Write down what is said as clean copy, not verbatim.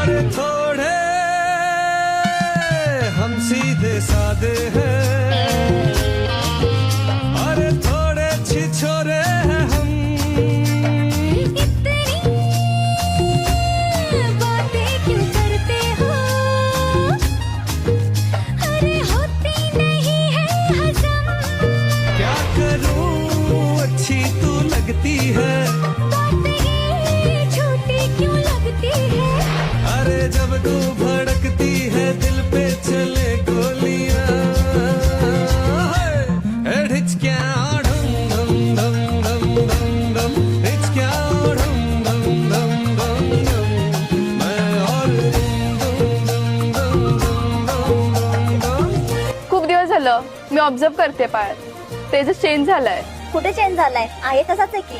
अरे थोड़े हम सीधे सादे हैं, अरे थोड़े छिछोरे हैं हम। इतनी बातें क्यों करते हो, अरे होती नहीं है हजम। क्या करूं अच्छी तू लगती है, बात ये झूठी क्यों लगती है। अरे जब तू भड़कती है दिल पे चले गोलियां। हे ढिचक्या ढम धम धम धम धम धम, ढिचक्या ढम धम धम धम धम, मैं और धम धम धम धम धम धम। खूप दिवस झालं मी ऑब्झर्व करते पायात, तेजस चेंज झालाय. कुठे चेंज झालाय, आहे तसाच आहे की.